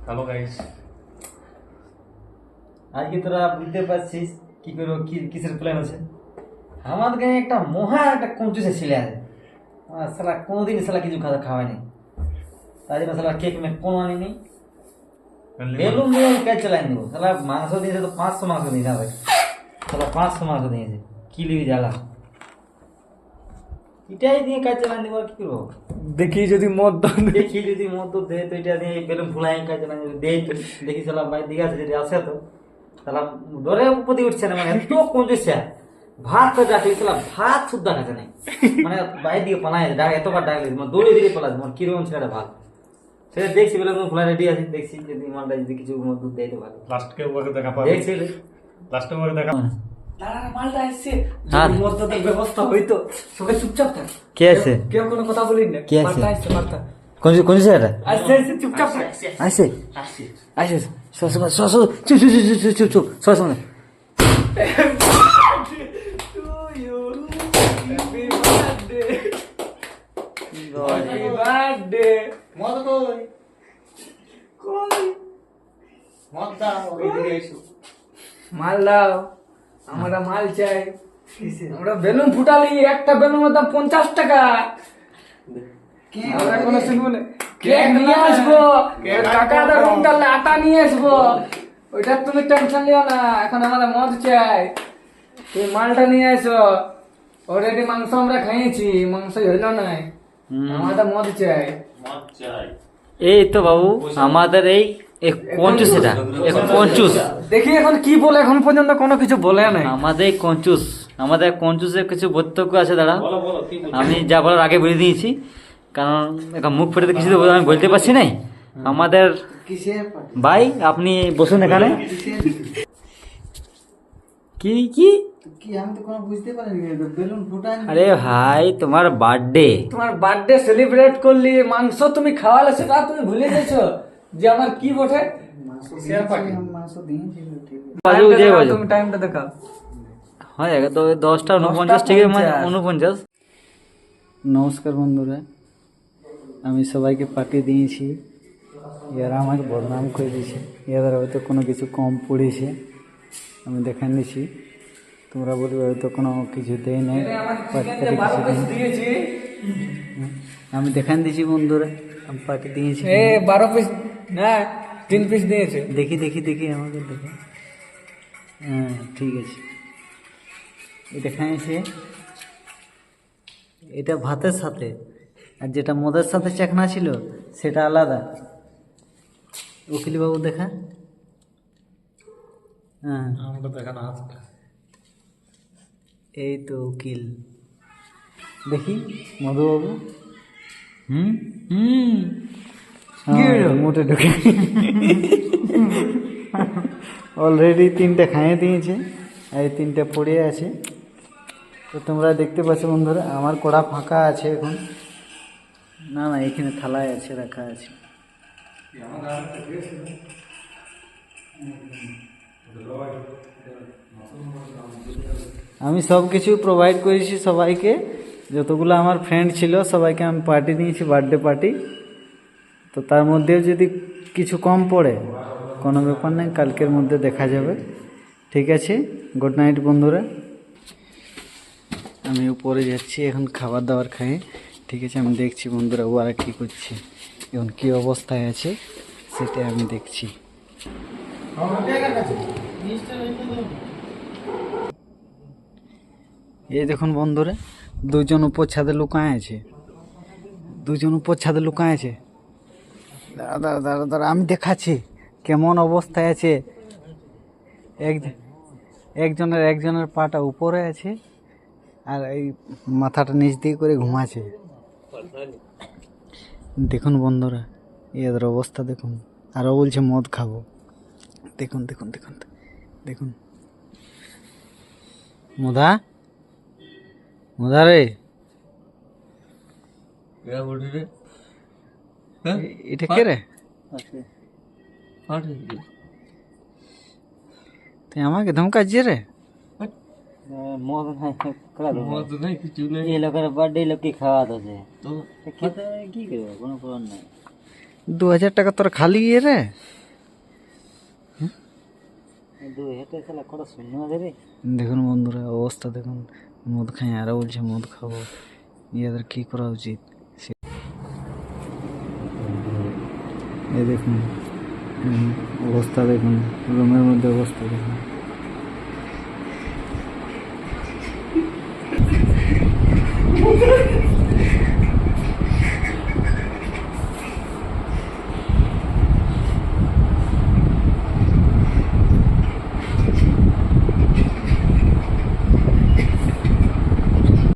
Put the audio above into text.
Hello guys, আজকে তোরা বুঝতে পারছিস কি করবো, কিসের প্ল্যান আছে। আমার গায়ে একটা মহা একটা কঞ্চুসে ছেলে আছে, সালা কোনোদিন সালা কিছু খাওয়ায়নি। তাই জন্য সালা কেক মেক কোনো আনিনি, বেলুন দিয়ে আমি কাজ চালাই নেবো। সালা মাংস দিয়েছে তো 500 মাংস দিয়েছে আমাকে, সালা 500 মাংস দিয়েছে, কি লিবি জ্বালা। এটাই দিয়ে কাজ চালাই নেবো, আর কি করবো। দেখি যদি মদ দেখি যদি মদ দে তো এটা দিয়ে বেলুন ফুলাই কাজ চালাই নেবো। দেখি সালা বাইর দিকে আছে, যদি আসে তো তাহলে ডরে উপদি উঠছে না, মানে এত কঞ্জুসে। ভাত তো ডাকলি সালা ভাত শুদ্ধ খাচ্ছে নাই, মানে বাইরে দিকে পালাই ডাক, এতবার ডাকলি মানে দৌড়ে দিকে পালাস, মানে কিরকম ছেলেটা ভাত। সেটা দেখছি বেলা ফুলাই রেডি আছে, দেখছি যদি মালটা যদি কিছু দুধ দেয় তো ভালো। লাস্টকে ওকে দেখা পাবে, দেখছি লাস্টে ওকে দেখা মালটা আসছে, হ্যাঁ। মদ্যতের ব্যবস্থা হইতো, সবাই চুপচাপ থাক, কে আছে? কেউ কোনো কথা বলিস না। কে আছে? মালটা আসছে, মালটা কোন ছেলেটা আসছে, আসছে, চুপচাপ থাক। আসছে? আসছে চুপ চুপ সব Happy birthday. মদ কই মদ দাও, এদিকে এসো। মাল দাও, আমরা মাল চাই। আমরা বেলুন ফুটালি, একটা বেলুনের দাম 50 টাকা। আমরা এখনো শুনবো না। কেক নিয়ে আসবো, কাকাদের রুমটালে আটা নিয়ে আসবো, ওইটা তুমি টেনশন নিও না। এখন আমাদের মদ চাই, তুমি মালটা নিয়ে এসো। অলরেডি মাংস আমরা খাইয়েছি, মাংস হইল নাই, আমাদের মদ চাই। এই তো বাবু আমাদের এই কঞ্চুস, এটা কঞ্চুস। দেখি এখন কি বলে, এখন পর্যন্ত কোনো কিছু বলে নাই। আমাদের কঞ্চুসের কিছু বক্তব্য আছে দাঁড়া, আমি যা বলার আগে বলে দিয়েছি, কারণ এখন মুখ ফেটে কিছু তো আমি বলতে পারছি নাই। আমাদের ভাই আপনি বসুন এখানে। কি কি আমি তো কোনো বুঝতে পারিনি, বেলুন ফুটাই। আরে ভাই তোমার বার্থডে, তোমার বার্থডে সেলিব্রেট করলি, মাংস তুমি খাওয়ালে, সেটা তুমি ভুলে গেছো যে আমার কি বটে। মাংস দিয়েছিল, ঠিক আছে। তুমি টাইমটা দেখাও। হয়ে গেছে তো 10:49 থেকে 49। নমস্কার বন্ধুরা, আমি সবাইকে পার্টি দিয়েছি, এরা আমাকে বদনাম করে দিয়েছে, এদের হয়তো কোনো কিছু কম পড়েছে, আমি দেখান দিছি। তোমরা বলবে হয়তো কোনো কিছু দেয় নাই, আমি দেখান দিছি বন্ধুরা, আমি পার্টি দিয়েছি। 12 পিস না 3 পিস দিয়েছে। দেখি দেখি দেখি আমাকে দেখো, হ্যাঁ ঠিক আছে। এটা খাইছে, এটা ভাতের সাথে, আর যেটা মদের সাথে চাকনা ছিল সেটা আলাদা। উকিল বাবু দেখা, হ্যাঁ আমরা দেখা না হাতটা। এই তো উকিল, দেখি মধুবাবু। হুম মোটে ঢুকে অলরেডি 3টে খাইয়ে দিয়েছে, আর এই 3টে পড়ে আছে। তো তোমরা দেখতে পাচ্ছ বন্ধুরা, আমার কড়া ফাঁকা আছে এখন। না না, এখানে থালায় আছে, রাখা আছে। আমি সব কিছু প্রোভাইড করেছি সবাইকে, যতগুলো আমার ফ্রেন্ড ছিল সবাইকে আমি পার্টি দিয়েছি, বার্থডে পার্টি। তো তার মধ্যেও যদি কিছু কম পড়ে কোনো ব্যাপার নেই, কালকের মধ্যে দেখা যাবে। ঠিক আছে, গুড নাইট বন্ধুরা। আমি উপরে যাচ্ছি এখন খাবার দাবার খাই। ঠিক আছে, আমি দেখছি বন্ধুরা ওরা কী করছে, এখন কী অবস্থায় আছে সেটা আমি দেখছি। এই দেখুন বন্ধুরা, দুজন উপর ছাদে লুকায় আছে, দাঁড়া দাঁড়া দাঁড়া, আমি দেখাচ্ছি কেমন অবস্থায় আছে। একজনের পাটা উপরে আছে, আর এই মাথাটা নিচ দিয়ে করে ঘুমাচ্ছে। দেখুন বন্ধুরা এদের অবস্থা দেখুন, আরও বলছে মদ খাবো। দেখুন দেখুন দেখুন দেখুন, মধা রে, এটা কে রে? তুই আমাকে ধমকাচ্ছিস রে? এই লোকের বার্থডে লোককে খাওয়া দিচ্ছে, খেতে কি করবো, কোনো প্রবলেম নাই। 2,000 টাকা তোর খালি রে? 2000 টাকা শালা কত শূন্য আছে রে। দেখুন বন্ধুরা অবস্থা দেখুন, মদ খাই আরো বলছে মদ খাবো, ইয়াদের কি করা উচিত? এই দেখুন অবস্থা দেখুন, রুমের মধ্যে অবস্থা দেখুন।